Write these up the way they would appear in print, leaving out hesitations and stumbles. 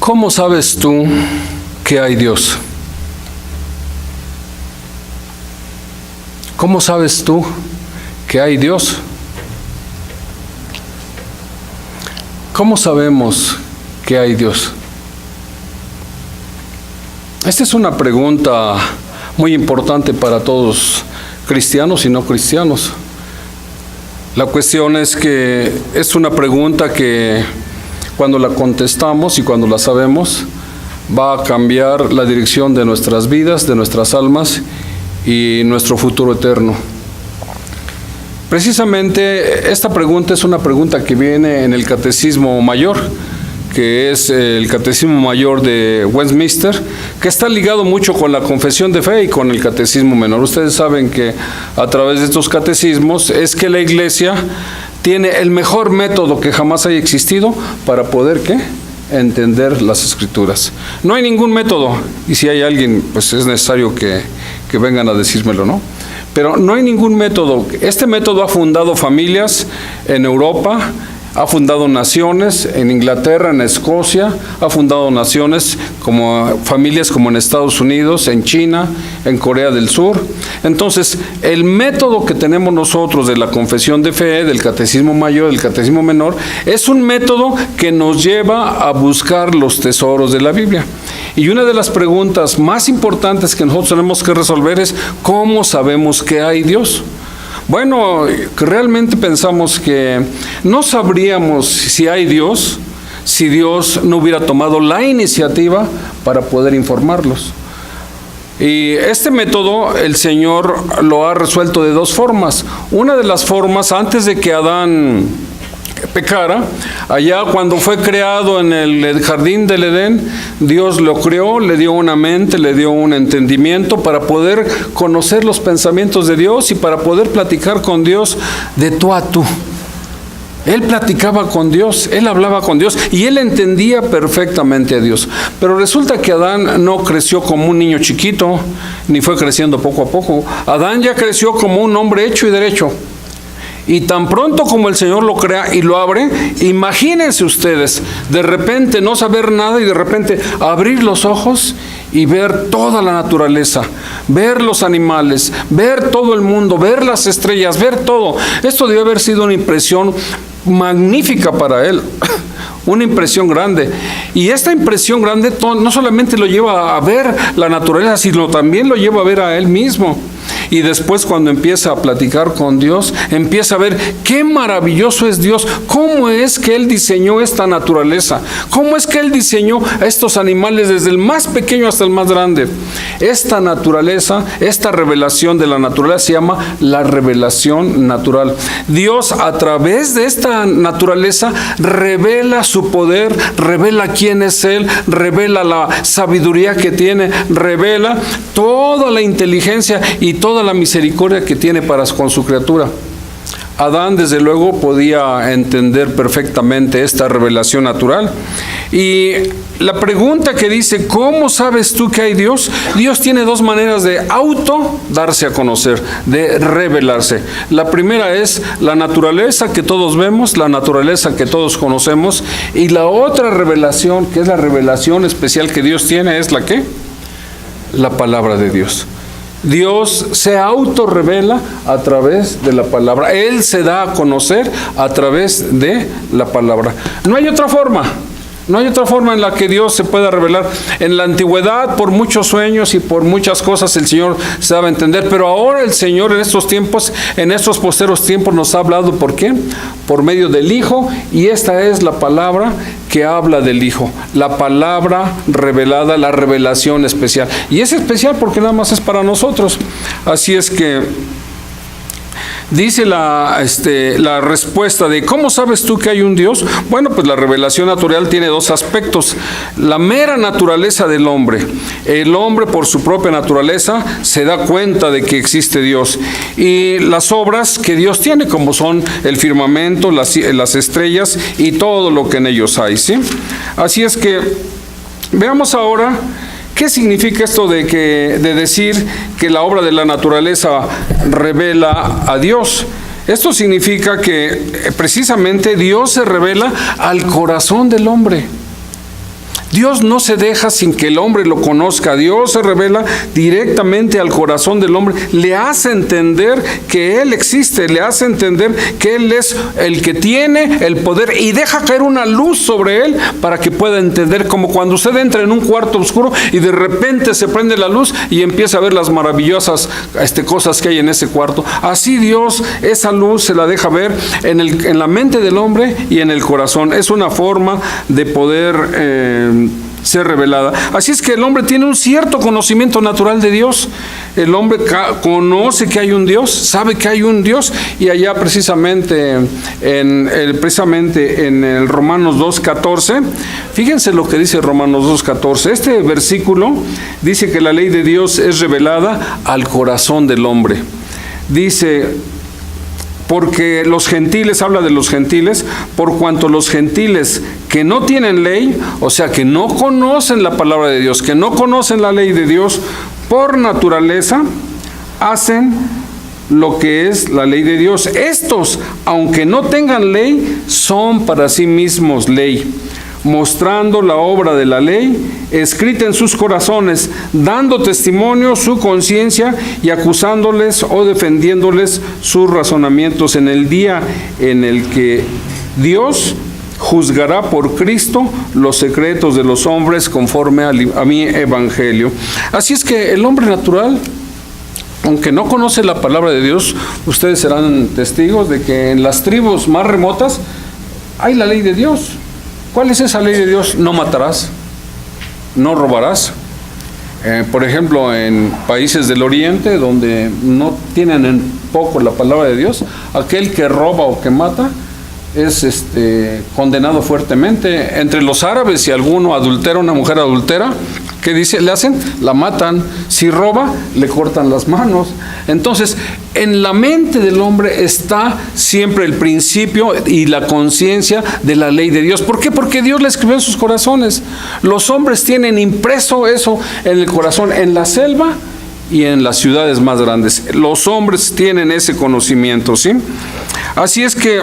¿Cómo sabes tú que hay Dios? ¿Cómo sabes tú que hay Dios? ¿Cómo sabemos que hay Dios? Esta es una pregunta muy importante para todos, cristianos y no cristianos. La cuestión es que es una pregunta que cuando la contestamos y cuando la sabemos, va a cambiar la dirección de nuestras vidas, de nuestras almas y nuestro futuro eterno. Precisamente esta pregunta es una pregunta que viene en el Catecismo Mayor, que es el Catecismo Mayor de Westminster, que está ligado mucho con la Confesión de Fe y con el Catecismo Menor. Ustedes saben que a través de estos catecismos es que la Iglesia tiene el mejor método que jamás haya existido para poder, ¿qué?, entender las Escrituras. No hay ningún método, y si hay alguien, pues es necesario que vengan a decírmelo, ¿no? Pero no hay ningún método. Este método ha fundado familias en Europa, ha fundado naciones en Inglaterra, en Escocia, ha fundado naciones como familias como en Estados Unidos, en China, en Corea del Sur. Entonces, el método que tenemos nosotros de la confesión de fe, del catecismo mayor, del catecismo menor, es un método que nos lleva a buscar los tesoros de la Biblia. Y una de las preguntas más importantes que nosotros tenemos que resolver es: ¿cómo sabemos que hay Dios? Bueno, realmente pensamos que no sabríamos si hay Dios si Dios no hubiera tomado la iniciativa para poder informarlos. Y este método el Señor lo ha resuelto de dos formas. Una de las formas, antes de que Adán pecara, allá cuando fue creado en el jardín del Edén, Dios lo creó, le dio una mente, le dio un entendimiento para poder conocer los pensamientos de Dios y para poder platicar con Dios de tú a tú. Él platicaba con Dios, él hablaba con Dios y él entendía perfectamente a Dios. Pero resulta que Adán no creció como un niño chiquito, ni fue creciendo poco a poco. Adán ya creció como un hombre hecho y derecho. Y tan pronto como el Señor lo crea y lo abre, imagínense ustedes, de repente no saber nada y de repente abrir los ojos y ver toda la naturaleza, ver los animales, ver todo el mundo, ver las estrellas, ver todo. Esto debe haber sido una impresión magnífica para él, una impresión grande. Y esta impresión grande no solamente lo lleva a ver la naturaleza, sino también lo lleva a ver a él mismo. Y después, cuando empieza a platicar con Dios, empieza a ver qué maravilloso es Dios, cómo es que Él diseñó esta naturaleza, cómo es que Él diseñó a estos animales desde el más pequeño hasta el más grande. Esta naturaleza, esta revelación de la naturaleza se llama la revelación natural. Dios, a través de esta naturaleza, revela su poder, revela quién es Él, revela la sabiduría que tiene, revela toda la inteligencia y toda la misericordia que tiene para con su criatura. Adán, desde luego, podía entender perfectamente esta revelación natural. Y la pregunta que dice: ¿cómo sabes tú que hay Dios? Dios tiene dos maneras de darse a conocer, de revelarse. La primera es la naturaleza que todos vemos, la naturaleza que todos conocemos. Y la otra revelación, que es la revelación especial que Dios tiene, es la ¿qué? La palabra de Dios. Dios se autorrevela a través de la palabra. Él se da a conocer a través de la palabra. No hay otra forma. No hay otra forma en la que Dios se pueda revelar. En la antigüedad, por muchos sueños y por muchas cosas, el Señor se daba a entender. Pero ahora el Señor en estos tiempos, en estos posteros tiempos, nos ha hablado. ¿Por qué? Por medio del Hijo. Y esta es la palabra que habla del Hijo. La palabra revelada, la revelación especial. Y es especial porque nada más es para nosotros. Así es que dice la respuesta de ¿cómo sabes tú que hay un Dios? Bueno, pues la revelación natural tiene dos aspectos. La mera naturaleza del hombre. El hombre, por su propia naturaleza, se da cuenta de que existe Dios. Y las obras que Dios tiene, como son el firmamento, las estrellas y todo lo que en ellos hay, ¿sí? Así es que veamos ahora ¿qué significa esto de decir que la obra de la naturaleza revela a Dios? Esto significa que precisamente Dios se revela al corazón del hombre. Dios no se deja sin que el hombre lo conozca. Dios se revela directamente al corazón del hombre, le hace entender que Él existe, le hace entender que Él es el que tiene el poder y deja caer una luz sobre Él para que pueda entender, como cuando usted entra en un cuarto oscuro y de repente se prende la luz y empieza a ver las maravillosas cosas que hay en ese cuarto. Así Dios esa luz se la deja ver en la mente del hombre y en el corazón. Es una forma de poder ser revelada. Así es que el hombre tiene un cierto conocimiento natural de Dios. El hombre conoce que hay un Dios, sabe que hay un Dios, y allá precisamente en el Romanos 2:14, fíjense lo que dice Romanos 2:14. Este versículo dice que la ley de Dios es revelada al corazón del hombre. Dice: porque los gentiles, habla de los gentiles, por cuanto los gentiles que no tienen ley, o sea, que no conocen la palabra de Dios, que no conocen la ley de Dios, por naturaleza hacen lo que es la ley de Dios. Estos, aunque no tengan ley, son para sí mismos ley, mostrando la obra de la ley escrita en sus corazones, dando testimonio su conciencia y acusándoles o defendiéndoles sus razonamientos en el día en el que Dios juzgará por Cristo los secretos de los hombres conforme a mi evangelio. Así es que el hombre natural, aunque no conoce la palabra de Dios, ustedes serán testigos de que en las tribus más remotas hay la ley de Dios. ¿Cuál es esa ley de Dios? No matarás, no robarás. Por ejemplo, en países del Oriente, donde no tienen en poco la palabra de Dios, aquel que roba o que mata es condenado fuertemente. Entre los árabes, si alguno adultera, una mujer adultera, ¿qué dice? Le hacen, la matan. Si roba, le cortan las manos. Entonces, en la mente del hombre está siempre el principio y la conciencia de la ley de Dios. ¿Por qué? Porque Dios la escribió en sus corazones. Los hombres tienen impreso eso en el corazón, en la selva y en las ciudades más grandes. Los hombres tienen ese conocimiento, ¿sí? Así es que,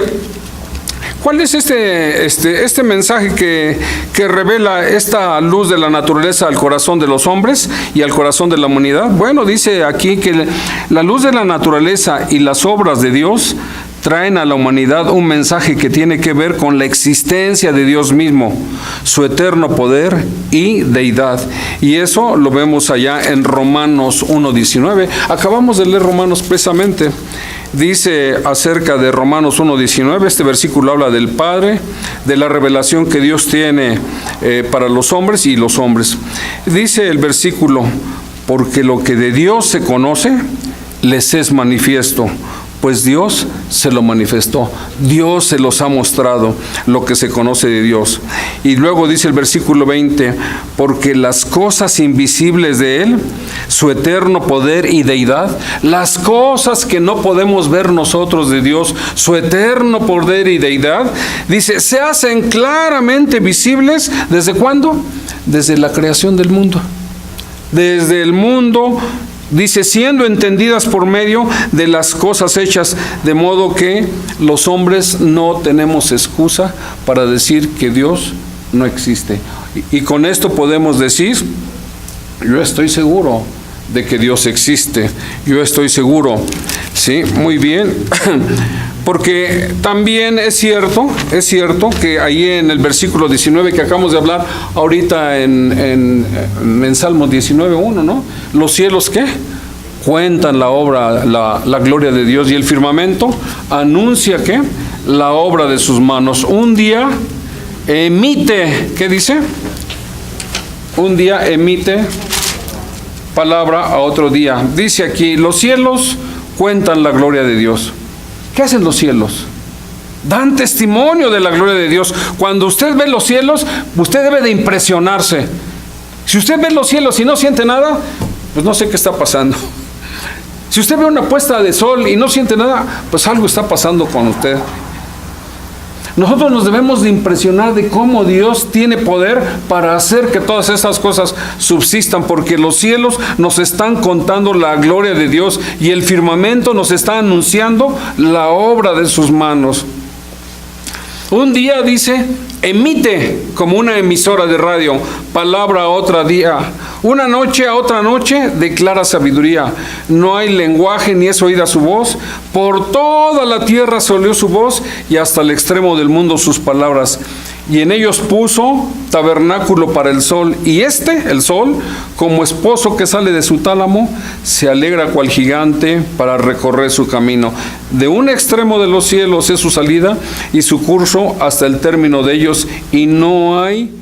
¿cuál es este mensaje que revela esta luz de la naturaleza al corazón de los hombres y al corazón de la humanidad? Bueno, dice aquí que la luz de la naturaleza y las obras de Dios traen a la humanidad un mensaje que tiene que ver con la existencia de Dios mismo, su eterno poder y deidad. Y eso lo vemos allá en Romanos 1:19. Acabamos de leer Romanos precisamente. Dice acerca de Romanos 1:19, este versículo habla del Padre, de la revelación que Dios tiene para los hombres y los hombres. Dice el versículo: porque lo que de Dios se conoce, les es manifiesto, pues Dios se lo manifestó, Dios se los ha mostrado, lo que se conoce de Dios. Y luego dice el versículo 20, porque las cosas invisibles de Él, su eterno poder y deidad, las cosas que no podemos ver nosotros de Dios, su eterno poder y deidad, dice, se hacen claramente visibles. ¿Desde cuándo? Desde la creación del mundo. Desde el mundo, dice, siendo entendidas por medio de las cosas hechas, de modo que los hombres no tenemos excusa para decir que Dios no existe. Y con esto podemos decir, yo estoy seguro de que Dios existe, yo estoy seguro, sí, muy bien, porque también es cierto que ahí en el versículo 19 que acabamos de hablar ahorita en Salmos 19:1, ¿no? Los cielos, ¿qué? Cuentan la obra, la gloria de Dios, y el firmamento anuncia, ¿qué? La obra de sus manos. Un día emite, ¿qué dice? Un día emite palabra a otro día. Dice aquí, los cielos cuentan la gloria de Dios. ¿Qué hacen los cielos? Dan testimonio de la gloria de Dios. Cuando usted ve los cielos, usted debe de impresionarse. Si usted ve los cielos y no siente nada, pues no sé qué está pasando. Si usted ve una puesta de sol y no siente nada, pues algo está pasando con usted. Nosotros nos debemos de impresionar de cómo Dios tiene poder para hacer que todas esas cosas subsistan, porque los cielos nos están contando la gloria de Dios y el firmamento nos está anunciando la obra de sus manos. Un día, dice, emite como una emisora de radio, palabra a otro día. Una noche a otra noche declara sabiduría. No hay lenguaje ni es oída su voz. Por toda la tierra se oyó su voz y hasta el extremo del mundo sus palabras. Y en ellos puso tabernáculo para el sol. Y el sol, como esposo que sale de su tálamo, se alegra cual gigante para recorrer su camino. De un extremo de los cielos es su salida y su curso hasta el término de ellos, y no hay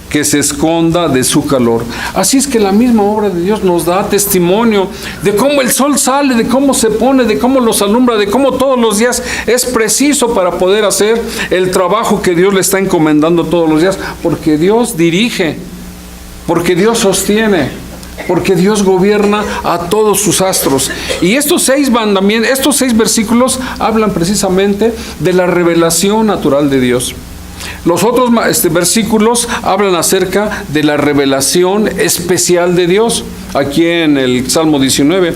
que se esconda de su calor. Así es que la misma obra de Dios nos da testimonio de cómo el sol sale, de cómo se pone, de cómo los alumbra, de cómo todos los días es preciso para poder hacer el trabajo que Dios le está encomendando todos los días, porque Dios dirige, porque Dios sostiene, porque Dios gobierna a todos sus astros. Y estos 6 mandamientos, estos 6 versículos hablan precisamente de la revelación natural de Dios. Los otros versículos hablan acerca de la revelación especial de Dios. Aquí en el Salmo 19,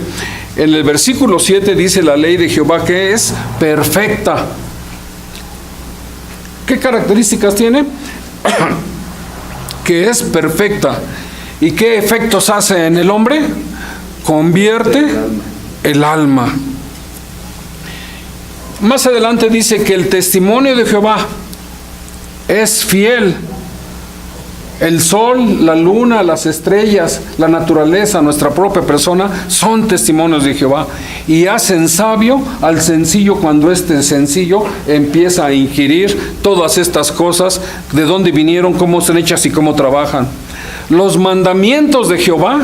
en el versículo 7 dice: la ley de Jehová que es perfecta. ¿Qué características tiene? Que es perfecta. ¿Y qué efectos hace en el hombre? Convierte el alma. Más adelante dice que el testimonio de Jehová es fiel. El sol, la luna, las estrellas, la naturaleza, nuestra propia persona son testimonios de Jehová, y hacen sabio al sencillo cuando este sencillo empieza a inquirir todas estas cosas, de dónde vinieron, cómo son hechas y cómo trabajan. Los mandamientos de Jehová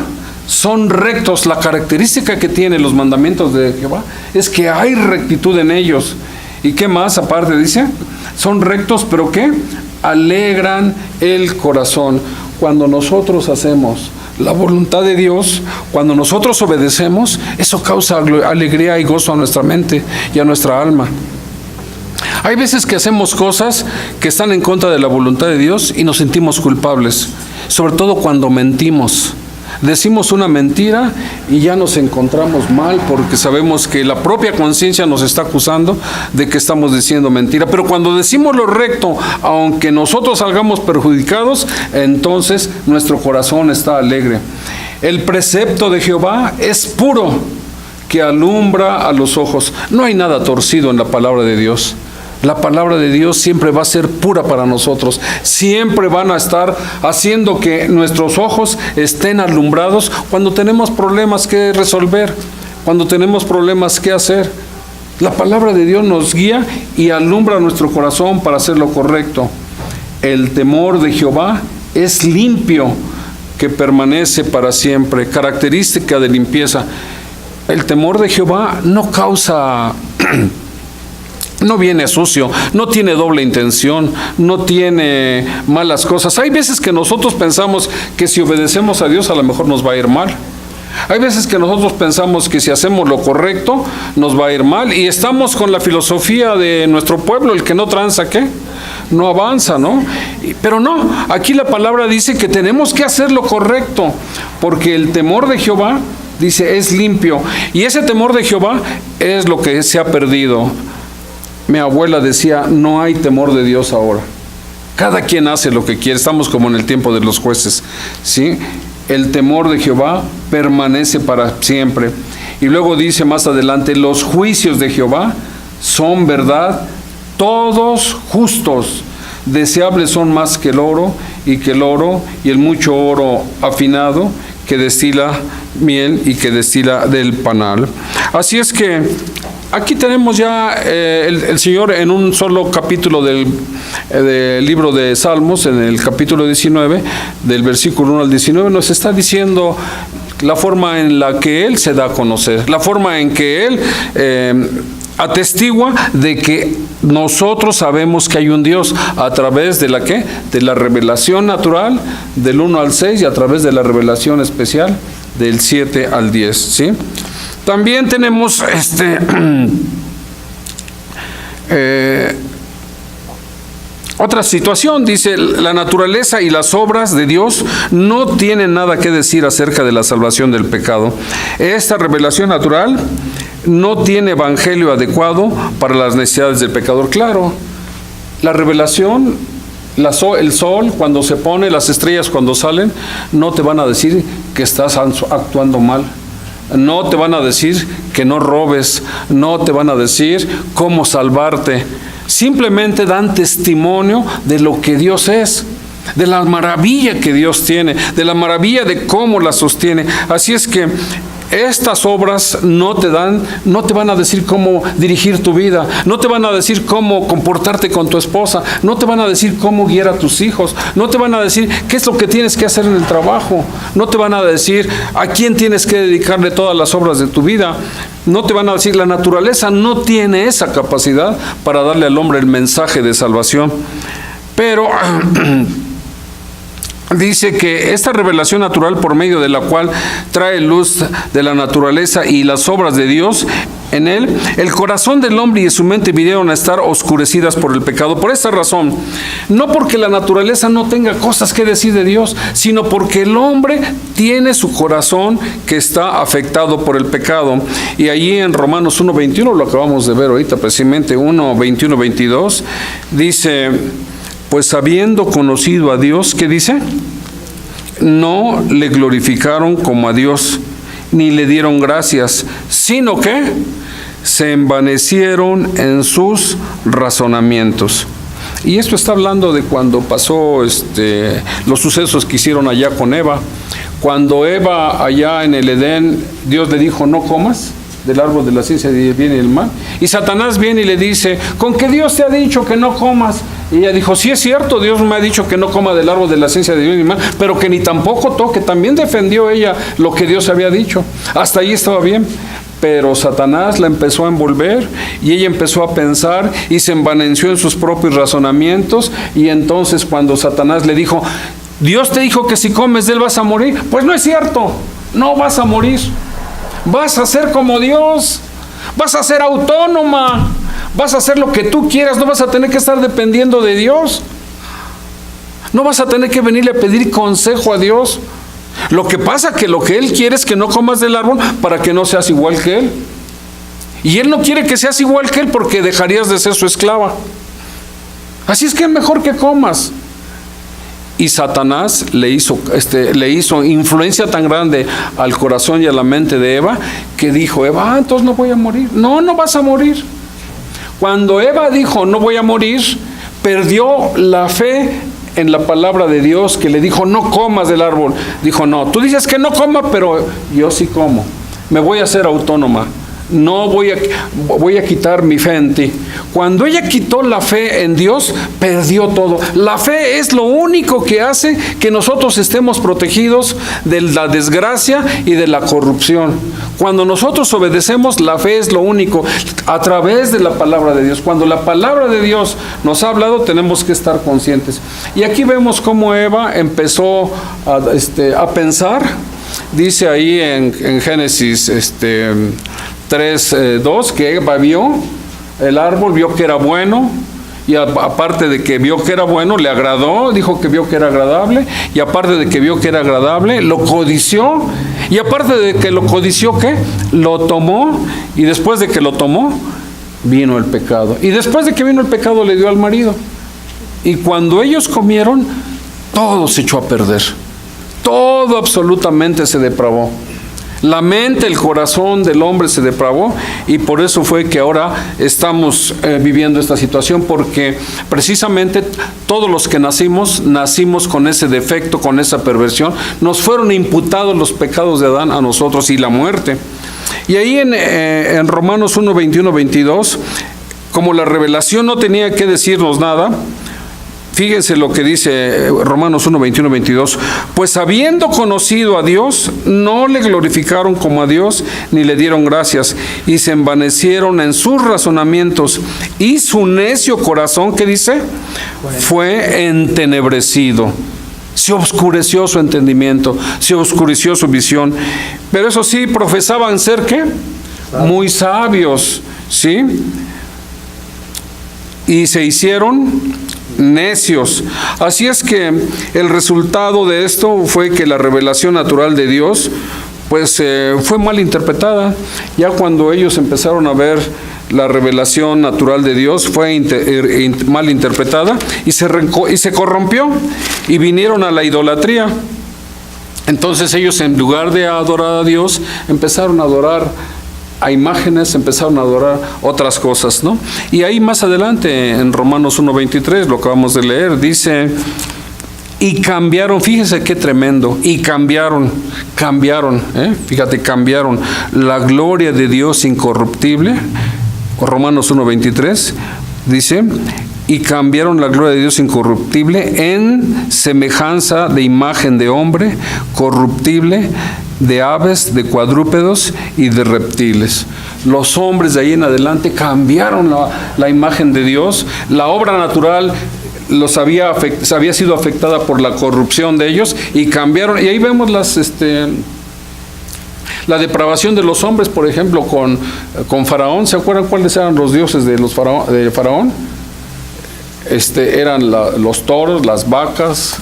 son rectos. La característica que tienen los mandamientos de Jehová es que hay rectitud en ellos. ¿Y qué más aparte dice? Son rectos, pero ¿qué? Alegran el corazón. Cuando nosotros hacemos la voluntad de Dios, cuando nosotros obedecemos, eso causa alegría y gozo a nuestra mente y a nuestra alma. Hay veces que hacemos cosas que están en contra de la voluntad de Dios y nos sentimos culpables, sobre todo cuando mentimos. Decimos una mentira y ya nos encontramos mal porque sabemos que la propia conciencia nos está acusando de que estamos diciendo mentira. Pero cuando decimos lo recto, aunque nosotros salgamos perjudicados, entonces nuestro corazón está alegre. El precepto de Jehová es puro, que alumbra a los ojos. No hay nada torcido en la palabra de Dios. La palabra de Dios siempre va a ser pura para nosotros. Siempre van a estar haciendo que nuestros ojos estén alumbrados cuando tenemos problemas que resolver, cuando tenemos problemas que hacer. La palabra de Dios nos guía y alumbra nuestro corazón para hacer lo correcto. El temor de Jehová es limpio, que permanece para siempre. Característica de limpieza. El temor de Jehová no causa... no viene sucio, no tiene doble intención, no tiene malas cosas. Hay veces que nosotros pensamos que si obedecemos a Dios a lo mejor nos va a ir mal. Hay veces que nosotros pensamos que si hacemos lo correcto nos va a ir mal, y estamos con la filosofía de nuestro pueblo: el que no tranza, ¿qué? No avanza, ¿no? Pero no, aquí la palabra dice que tenemos que hacer lo correcto, porque el temor de Jehová, dice, es limpio, y ese temor de Jehová es lo que se ha perdido. Mi abuela decía: no hay temor de Dios ahora. Cada quien hace lo que quiere. Estamos como en el tiempo de los jueces, ¿sí? El temor de Jehová permanece para siempre. Y luego dice más adelante: los juicios de Jehová son verdad, todos justos. Deseables son más que el oro y el mucho oro afinado, que destila miel y que destila del panal. Así es que aquí tenemos ya el Señor en un solo capítulo del libro de Salmos, en el capítulo 19, del versículo 1 al 19, nos está diciendo la forma en la que Él se da a conocer, la forma en que Él atestigua de que nosotros sabemos que hay un Dios a través de la ¿qué? De la revelación natural del 1 al 6 y a través de la revelación especial del 7 al 10, ¿sí? También tenemos otra situación. Dice: la naturaleza y las obras de Dios no tienen nada que decir acerca de la salvación del pecado. Esta revelación natural no tiene evangelio adecuado para las necesidades del pecador. Claro, La revelación, el sol cuando se pone, las estrellas cuando salen, no te van a decir que estás actuando mal. No te van a decir que no robes, no te van a decir cómo salvarte. Simplemente dan testimonio de lo que Dios es, de la maravilla que Dios tiene, de la maravilla de cómo la sostiene. Así es que estas obras no te van a decir cómo dirigir tu vida, no te van a decir cómo comportarte con tu esposa, no te van a decir cómo guiar a tus hijos, no te van a decir qué es lo que tienes que hacer en el trabajo, no te van a decir a quién tienes que dedicarle todas las obras de tu vida, no te van a decir, la naturaleza no tiene esa capacidad para darle al hombre el mensaje de salvación. Pero dice que esta revelación natural, por medio de la cual trae luz de la naturaleza y las obras de Dios en él, el corazón del hombre y su mente vinieron a estar oscurecidas por el pecado. Por esta razón, no porque la naturaleza no tenga cosas que decir de Dios, sino porque el hombre tiene su corazón que está afectado por el pecado. Y allí en Romanos 1:21, lo acabamos de ver ahorita precisamente, 1:21-22, dice: pues habiendo conocido a Dios, ¿qué dice? No le glorificaron como a Dios, ni le dieron gracias, sino que se envanecieron en sus razonamientos. Y esto está hablando de cuando pasó los sucesos que hicieron allá con Eva. Cuando Eva allá en el Edén, Dios le dijo: no comas del árbol de la ciencia del bien y del mal. Y Satanás viene y le dice: ¿con qué Dios te ha dicho que no comas? Y ella dijo: sí, es cierto, Dios me ha dicho que no coma del árbol de la ciencia del bien y del mal, pero que ni tampoco toque. También defendió ella lo que Dios había dicho. Hasta ahí estaba bien. Pero Satanás la empezó a envolver y ella empezó a pensar y se envaneció en sus propios razonamientos. Y entonces cuando Satanás le dijo: Dios te dijo que si comes de él vas a morir. Pues no es cierto, no vas a morir. Vas a ser como Dios, vas a ser autónoma, vas a hacer lo que tú quieras, no vas a tener que estar dependiendo de Dios, no vas a tener que venirle a pedir consejo a Dios. Lo que pasa que lo que Él quiere es que no comas del árbol para que no seas igual que Él. Y Él no quiere que seas igual que Él porque dejarías de ser su esclava. Así es que es mejor que comas. Y Satanás le hizo influencia tan grande al corazón y a la mente de Eva, que dijo: Eva, entonces no voy a morir. No, no vas a morir. Cuando Eva dijo: no voy a morir, perdió la fe en la palabra de Dios, que le dijo: no comas del árbol. Dijo: no, tú dices que no coma, pero yo sí como. Me voy a hacer autónoma. No voy a quitar mi fe en ti. Cuando ella quitó la fe en Dios, perdió todo. La fe es lo único que hace que nosotros estemos protegidos de la desgracia y de la corrupción. Cuando nosotros obedecemos, la fe es lo único, a través de la palabra de Dios. Cuando la palabra de Dios nos ha hablado, tenemos que estar conscientes. Y aquí vemos cómo Eva empezó a pensar. Dice ahí en Génesis 3:2 que Eva vio el árbol, vio que era bueno, y aparte de que vio que era bueno, le agradó, dijo que vio que era agradable, y aparte de que vio que era agradable, lo codició, y aparte de que lo codició, ¿qué? Lo tomó, y después de que lo tomó, vino el pecado, y después de que vino el pecado le dio al marido, y cuando ellos comieron, todo se echó a perder, todo absolutamente se depravó. La mente, el corazón del hombre se depravó, y por eso fue que ahora estamos viviendo esta situación, porque precisamente todos los que nacimos con ese defecto, con esa perversión. Nos fueron imputados los pecados de Adán a nosotros y la muerte. Y ahí en Romanos 1:21-22, como la revelación no tenía que decirnos nada, fíjense lo que dice Romanos 1:21-22. Pues habiendo conocido a Dios, no le glorificaron como a Dios, ni le dieron gracias, y se envanecieron en sus razonamientos, y su necio corazón, ¿qué dice? Fue entenebrecido. Se oscureció su entendimiento, se oscureció su visión. Pero eso sí, profesaban ser, ¿qué? Muy sabios, ¿sí? Y se hicieron necios. Así es que el resultado de esto fue que la revelación natural de Dios pues fue mal interpretada. Ya cuando ellos empezaron a ver la revelación natural de Dios fue mal interpretada y se corrompió y vinieron a la idolatría. Entonces ellos, en lugar de adorar a Dios, empezaron a adorar a imágenes, empezaron a adorar otras cosas, ¿no? Y ahí más adelante, en Romanos 1:23, lo acabamos de leer, dice: y cambiaron, fíjese qué tremendo, y cambiaron, fíjate, cambiaron la gloria de Dios incorruptible. Romanos 1:23 dice: y cambiaron la gloria de Dios incorruptible en semejanza de imagen de hombre corruptible, de aves, de cuadrúpedos y de reptiles. Los hombres de ahí en adelante cambiaron la imagen de Dios. La obra natural había sido afectada por la corrupción de ellos y cambiaron. Y ahí vemos la depravación de los hombres, por ejemplo, con Faraón. ¿Se acuerdan cuáles eran los dioses de Faraón? Eran los toros, las vacas,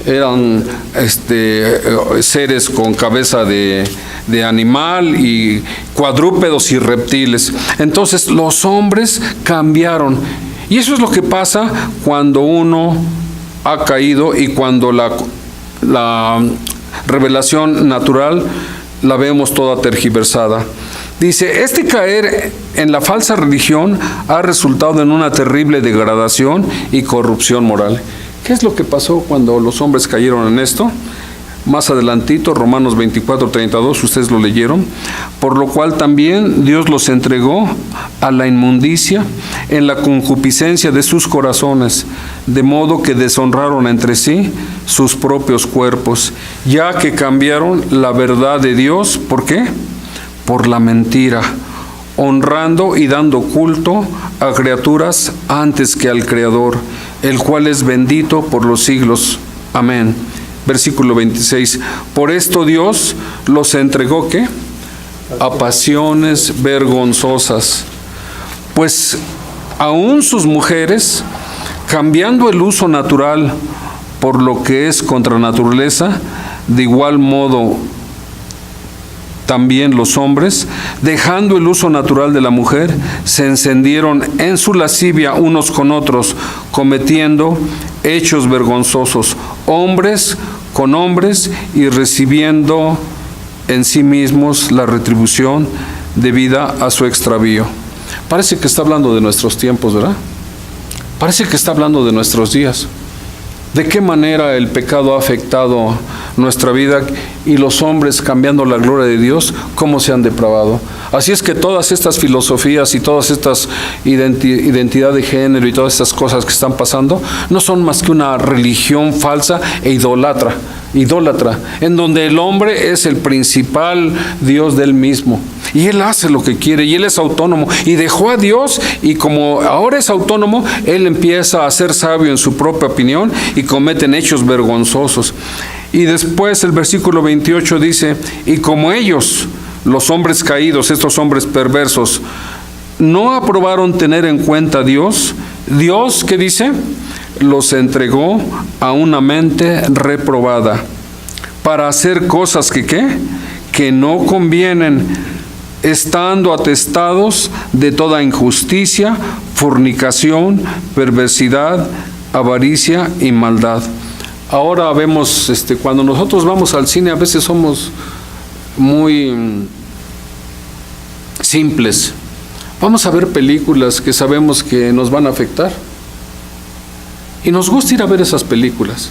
eran seres con cabeza de animal y cuadrúpedos y reptiles. Entonces los hombres cambiaron. Y eso es lo que pasa cuando uno ha caído y cuando la revelación natural la vemos toda tergiversada. Dice: este caer en la falsa religión ha resultado en una terrible degradación y corrupción moral. ¿Qué es lo que pasó cuando los hombres cayeron en esto? Más adelantito, Romanos 24:32, ustedes lo leyeron. Por lo cual también Dios los entregó a la inmundicia en la concupiscencia de sus corazones, de modo que deshonraron entre sí sus propios cuerpos, ya que cambiaron la verdad de Dios. ¿Por qué? Por la mentira, honrando y dando culto a criaturas antes que al Creador, el cual es bendito por los siglos. Amén. Versículo 26. Por esto Dios los entregó, ¿qué? A pasiones vergonzosas. Pues aún sus mujeres, cambiando el uso natural por lo que es contra naturaleza, de igual modo también los hombres, dejando el uso natural de la mujer, se encendieron en su lascivia unos con otros, cometiendo hechos vergonzosos, hombres con hombres, y recibiendo en sí mismos la retribución debida a su extravío. Parece que está hablando de nuestros tiempos, ¿verdad? Parece que está hablando de nuestros días. ¿De qué manera el pecado ha afectado nuestra vida y los hombres, cambiando la gloria de Dios, cómo se han depravado? Así es que todas estas filosofías y todas estas identidad de género y todas estas cosas que están pasando no son más que una religión falsa e idólatra, en donde el hombre es el principal Dios de él mismo y él hace lo que quiere y él es autónomo y dejó a Dios, y como ahora es autónomo, él empieza a ser sabio en su propia opinión y cometen hechos vergonzosos. Y después el versículo 28 dice: y como ellos, los hombres caídos, estos hombres perversos, no aprobaron tener en cuenta a Dios, ¿qué dice? Los entregó a una mente reprobada para hacer cosas que no convienen, estando atestados de toda injusticia, fornicación, perversidad, avaricia y maldad. Ahora vemos, cuando nosotros vamos al cine, a veces somos muy simples. Vamos a ver películas que sabemos que nos van a afectar. Y nos gusta ir a ver esas películas.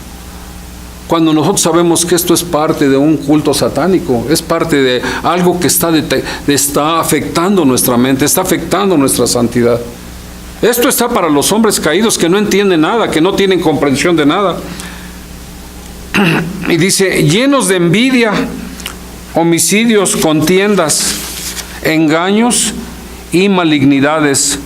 Cuando nosotros sabemos que esto es parte de un culto satánico, es parte de algo que está afectando nuestra mente, está afectando nuestra santidad. Esto está para los hombres caídos que no entienden nada, que no tienen comprensión de nada. Y dice: llenos de envidia, homicidios, contiendas, engaños y malignidades.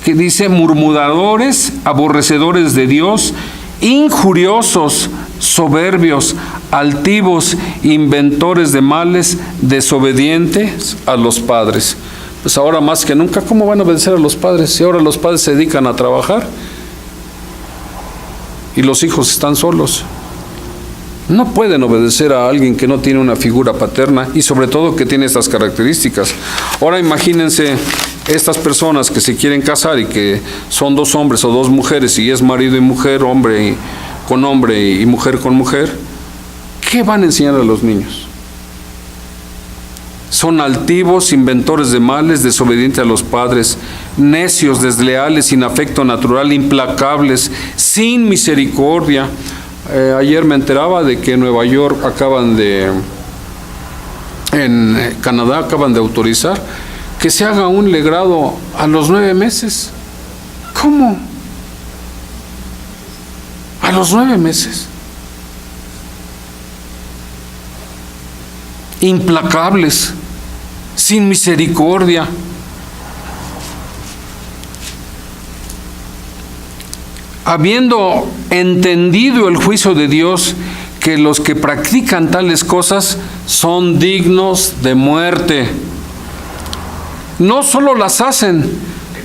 Que dice: murmuradores, aborrecedores de Dios, injuriosos, soberbios, altivos, inventores de males, desobedientes a los padres. Pues ahora más que nunca, ¿cómo van a obedecer a los padres? Si ahora los padres se dedican a trabajar y los hijos están solos. No pueden obedecer a alguien que no tiene una figura paterna y sobre todo que tiene estas características. Ahora imagínense estas personas que se quieren casar y que son dos hombres o dos mujeres, y es marido y mujer, hombre y mujer con mujer, ¿qué van a enseñar a los niños? Son altivos, inventores de males, desobedientes a los padres, necios, desleales, sin afecto natural, implacables, sin misericordia. Ayer me enteraba de que en Nueva York en Canadá acaban de autorizar que se haga un legrado a los 9 meses. ¿Cómo? A los 9 meses. Implacables, sin misericordia. Habiendo entendido el juicio de Dios, que los que practican tales cosas son dignos de muerte. No solo las hacen,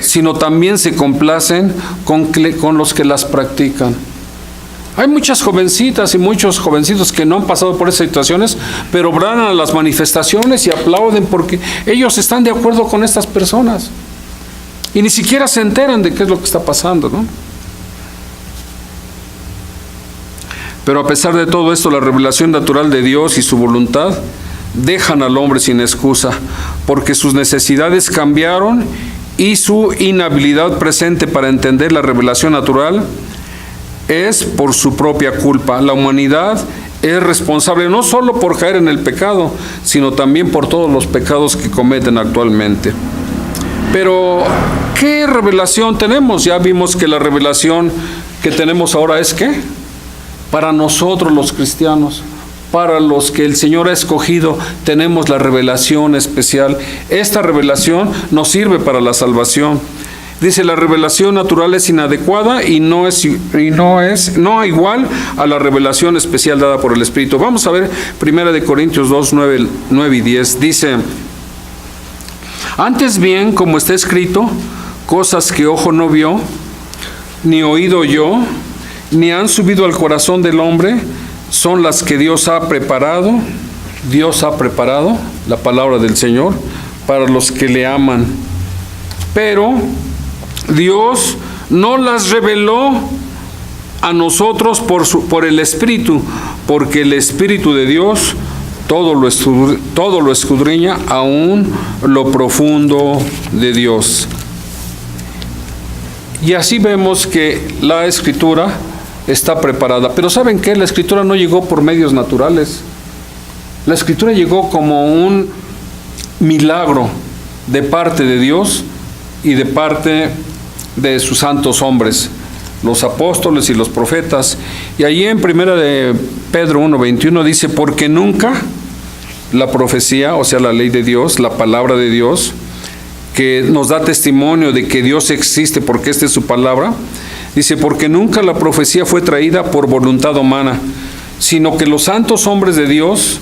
sino también se complacen con los que las practican. Hay muchas jovencitas y muchos jovencitos que no han pasado por esas situaciones, pero van a las manifestaciones y aplauden porque ellos están de acuerdo con estas personas. Y ni siquiera se enteran de qué es lo que está pasando, ¿no? Pero a pesar de todo esto, la revelación natural de Dios y su voluntad dejan al hombre sin excusa, porque sus necesidades cambiaron y su inhabilidad presente para entender la revelación natural es por su propia culpa. La humanidad es responsable no solo por caer en el pecado, sino también por todos los pecados que cometen actualmente. Pero, ¿qué revelación tenemos? Ya vimos que la revelación que tenemos ahora es ¿qué? Para nosotros los cristianos, para los que el Señor ha escogido, tenemos la revelación especial. Esta revelación nos sirve para la salvación. Dice, la revelación natural es inadecuada y no igual a la revelación especial dada por el Espíritu. Vamos a ver 1 Corintios 2, 9 y 10. Dice, antes bien, como está escrito, cosas que ojo no vio, ni oído oyó, ni han subido al corazón del hombre, son las que Dios ha preparado, la palabra del Señor, para los que le aman. Pero Dios no las reveló a nosotros por el Espíritu, porque el Espíritu de Dios todo lo escudriña, aún lo profundo de Dios. Y así vemos que la Escritura está preparada. Pero ¿saben qué? La Escritura no llegó por medios naturales. La Escritura llegó como un milagro de parte de Dios y de parte de sus santos hombres, los apóstoles y los profetas. Y allí en 1 de Pedro 1:21 dice, porque nunca la profecía, o sea, la ley de Dios, la palabra de Dios, que nos da testimonio de que Dios existe, porque esta es su palabra, dice, porque nunca la profecía fue traída por voluntad humana, sino que los santos hombres de Dios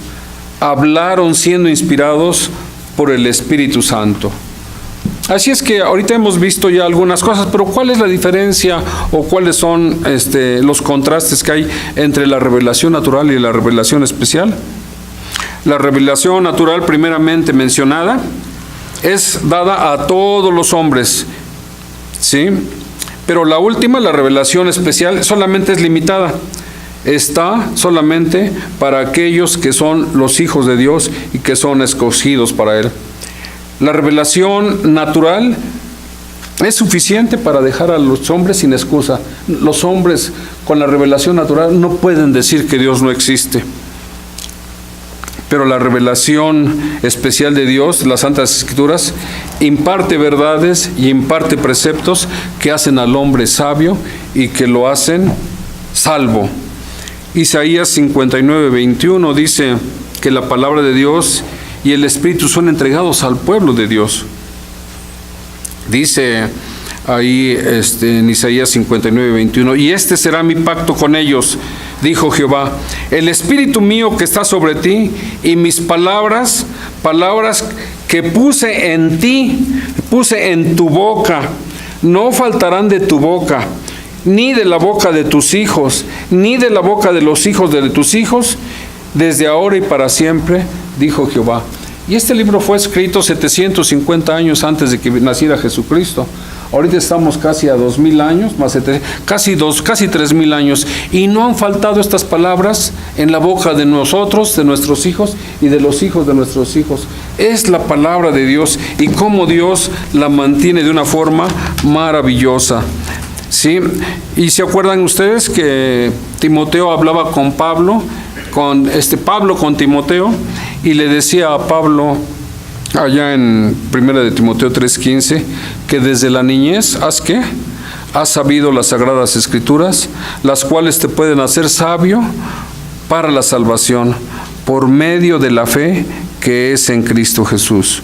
hablaron siendo inspirados por el Espíritu Santo. Así es que ahorita hemos visto ya algunas cosas, pero ¿cuál es la diferencia o cuáles son los contrastes que hay entre la revelación natural y la revelación especial? La revelación natural, primeramente mencionada, es dada a todos los hombres, ¿sí? Pero la última, la revelación especial, solamente es limitada. Está solamente para aquellos que son los hijos de Dios y que son escogidos para Él. La revelación natural es suficiente para dejar a los hombres sin excusa. Los hombres con la revelación natural no pueden decir que Dios no existe. Pero la revelación especial de Dios, las Santas Escrituras, imparte verdades y imparte preceptos que hacen al hombre sabio y que lo hacen salvo. Isaías 59:21 dice que la palabra de Dios y el Espíritu son entregados al pueblo de Dios. Dice ahí en Isaías 59:21, y este será mi pacto con ellos, dijo Jehová, el Espíritu mío que está sobre ti y mis palabras que puse en ti, puse en tu boca, no faltarán de tu boca, ni de la boca de tus hijos, ni de la boca de los hijos de tus hijos, desde ahora y para siempre, dijo Jehová. Y este libro fue escrito 750 años antes de que naciera Jesucristo. Ahorita estamos casi a 2000 años, más casi 3000 años, y no han faltado estas palabras en la boca de nosotros, de nuestros hijos y de los hijos de nuestros hijos. Es la palabra de Dios y cómo Dios la mantiene de una forma maravillosa. ¿Sí? Y se acuerdan ustedes que Timoteo hablaba con Pablo, Pablo con Timoteo, y le decía a Pablo allá en 1 de Timoteo 3:15, que desde la niñez has sabido las sagradas escrituras, las cuales te pueden hacer sabio para la salvación por medio de la fe que es en Cristo Jesús.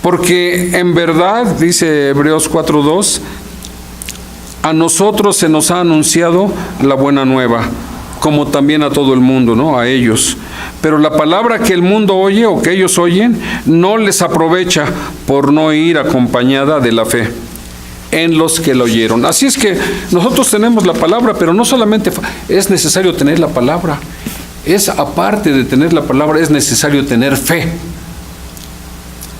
Porque en verdad, dice Hebreos 4:2, a nosotros se nos ha anunciado la buena nueva, como también a todo el mundo, ¿no? A ellos. Pero la palabra que el mundo oye o que ellos oyen no les aprovecha por no ir acompañada de la fe en los que lo oyeron. Así es que nosotros tenemos la palabra, pero no solamente es necesario tener la palabra, aparte de tener la palabra, es necesario tener fe.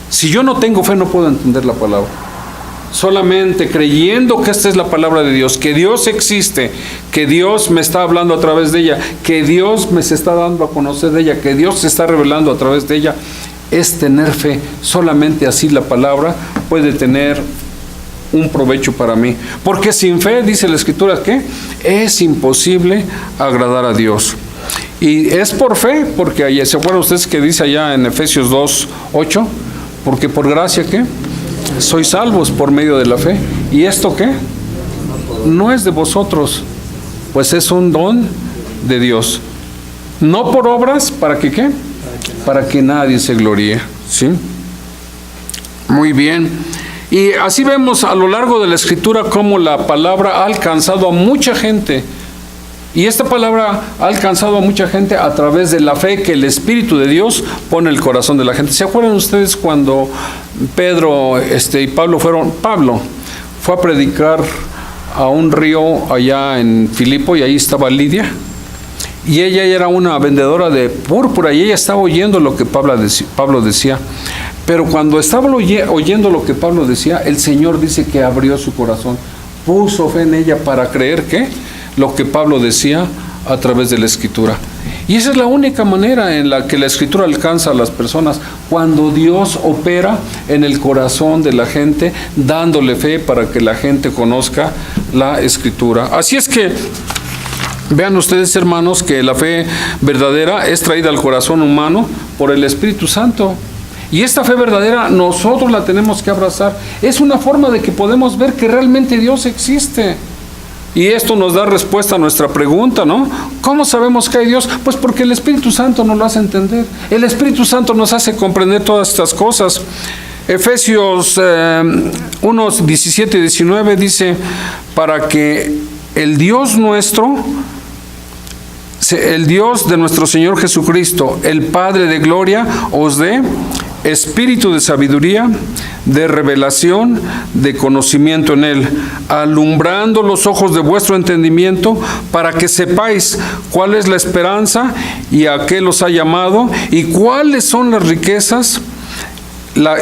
Si yo no tengo fe, no puedo entender la palabra. Solamente creyendo que esta es la palabra de Dios, que Dios existe, que Dios me está hablando a través de ella, que Dios me se está dando a conocer de ella, que Dios se está revelando a través de ella, es tener fe. Solamente así la palabra puede tener un provecho para mí. Porque sin fe, dice la Escritura, que es imposible agradar a Dios. Y es por fe, porque allá, ¿se acuerdan ustedes que dice allá en Efesios 2:8? Porque por gracia, ¿qué? Sois salvos por medio de la fe. ¿Y esto qué? No es de vosotros, pues es un don de Dios. No por obras, ¿para que qué? Para que nadie se gloríe. ¿Sí? Muy bien. Y así vemos a lo largo de la Escritura cómo la palabra ha alcanzado a mucha gente. Y esta palabra ha alcanzado a mucha gente a través de la fe que el Espíritu de Dios pone en el corazón de la gente. ¿Se acuerdan ustedes cuando Pedro y Pablo fue a predicar a un río allá en Filipo, y ahí estaba Lidia? Y ella era una vendedora de púrpura y ella estaba oyendo lo que Pablo decía. Pero cuando estaba oyendo lo que Pablo decía, el Señor dice que abrió su corazón, puso fe en ella para creer que lo que Pablo decía a través de la Escritura. Y esa es la única manera en la que la Escritura alcanza a las personas, cuando Dios opera en el corazón de la gente, dándole fe para que la gente conozca la Escritura. Así es que vean ustedes, hermanos, que la fe verdadera es traída al corazón humano por el Espíritu Santo. Y esta fe verdadera nosotros la tenemos que abrazar. Es una forma de que podemos ver que realmente Dios existe. Y esto nos da respuesta a nuestra pregunta, ¿no? ¿Cómo sabemos que hay Dios? Pues porque el Espíritu Santo nos lo hace entender. El Espíritu Santo nos hace comprender todas estas cosas. Efesios 1:17 y 19 dice, para que el Dios de nuestro Señor Jesucristo, el Padre de gloria, os dé espíritu de sabiduría, de revelación, de conocimiento en Él, alumbrando los ojos de vuestro entendimiento, para que sepáis cuál es la esperanza y a qué los ha llamado, y cuáles son las riquezas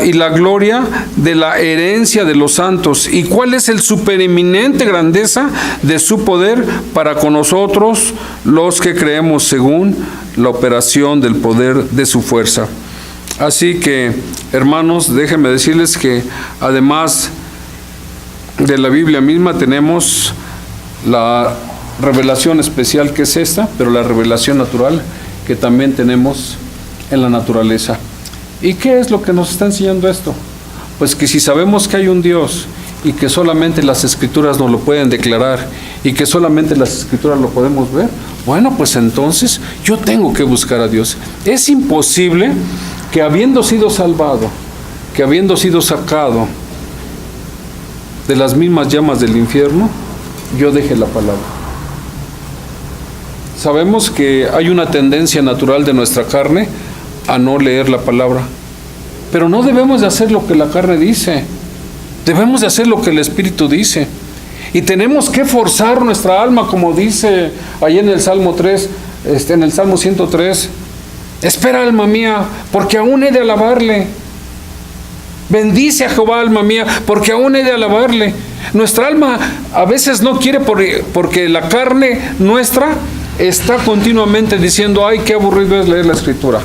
y la gloria de la herencia de los santos, y cuál es el supereminente grandeza de su poder para con nosotros los que creemos, según la operación del poder de su fuerza. Así que, hermanos, déjenme decirles que además de la Biblia misma tenemos la revelación especial, que es esta, pero la revelación natural que también tenemos en la naturaleza. ¿Y qué es lo que nos está enseñando esto? Pues que si sabemos que hay un Dios y que solamente las Escrituras nos lo pueden declarar y que solamente las Escrituras lo podemos ver, bueno, pues entonces yo tengo que buscar a Dios. Es imposible que habiendo sido salvado, que habiendo sido sacado de las mismas llamas del infierno, yo deje la palabra. Sabemos que hay una tendencia natural de nuestra carne a no leer la palabra, pero no debemos de hacer lo que la carne dice, debemos de hacer lo que el Espíritu dice, y tenemos que forzar nuestra alma, como dice ahí en el Salmo 3, en el Salmo 103, Espera, alma mía, porque aún he de alabarle. Bendice a Jehová, alma mía, porque aún he de alabarle. Nuestra alma a veces no quiere porque la carne nuestra está continuamente diciendo: ay, qué aburrido es leer la Escritura.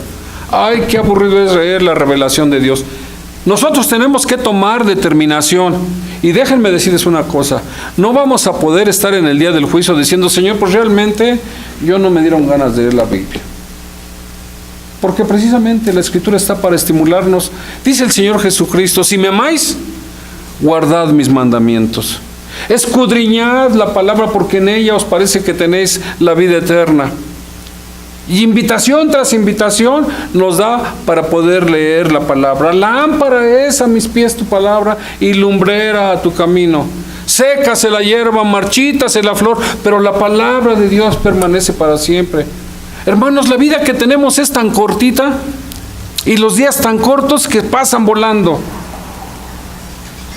Ay, qué aburrido es leer la revelación de Dios. Nosotros tenemos que tomar determinación. Y déjenme decirles una cosa: no vamos a poder estar en el día del juicio diciendo: Señor, pues realmente yo no me dieron ganas de leer la Biblia. Porque precisamente la Escritura está para estimularnos. Dice el Señor Jesucristo: si me amáis, guardad mis mandamientos. Escudriñad la palabra, porque en ella os parece que tenéis la vida eterna. Y invitación tras invitación nos da para poder leer la palabra. Lámpara es a mis pies tu palabra y lumbrera a tu camino. Sécase la hierba, marchítase la flor, pero la palabra de Dios permanece para siempre. Hermanos, la vida que tenemos es tan cortita y los días tan cortos que pasan volando.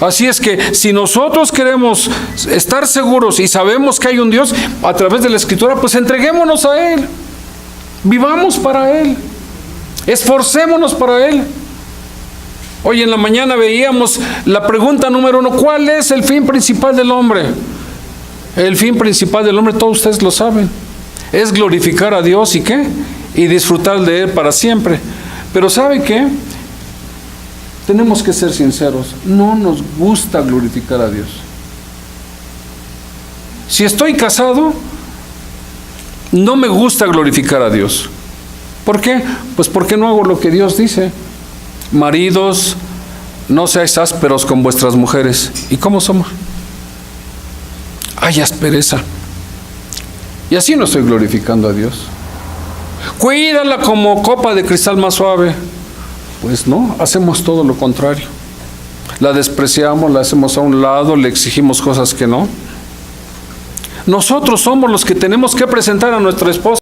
Así es que si nosotros queremos estar seguros y sabemos que hay un Dios a través de la Escritura, pues entreguémonos a Él. Vivamos para Él. Esforcémonos para Él. Hoy en la mañana veíamos la pregunta número 1: ¿cuál es el fin principal del hombre? El fin principal del hombre, todos ustedes lo saben, es glorificar a Dios y ¿qué? Y disfrutar de Él para siempre. Pero ¿sabe qué? Tenemos que ser sinceros, no nos gusta glorificar a Dios. Si estoy casado, no me gusta glorificar a Dios. ¿Por qué? Pues porque no hago lo que Dios dice. Maridos, no seáis ásperos con vuestras mujeres. ¿Y cómo somos? Hay aspereza. Y así no estoy glorificando a Dios. Cuídala como copa de cristal más suave. Pues no, hacemos todo lo contrario. La despreciamos, la hacemos a un lado, le exigimos cosas que no. Nosotros somos los que tenemos que presentar a nuestra esposa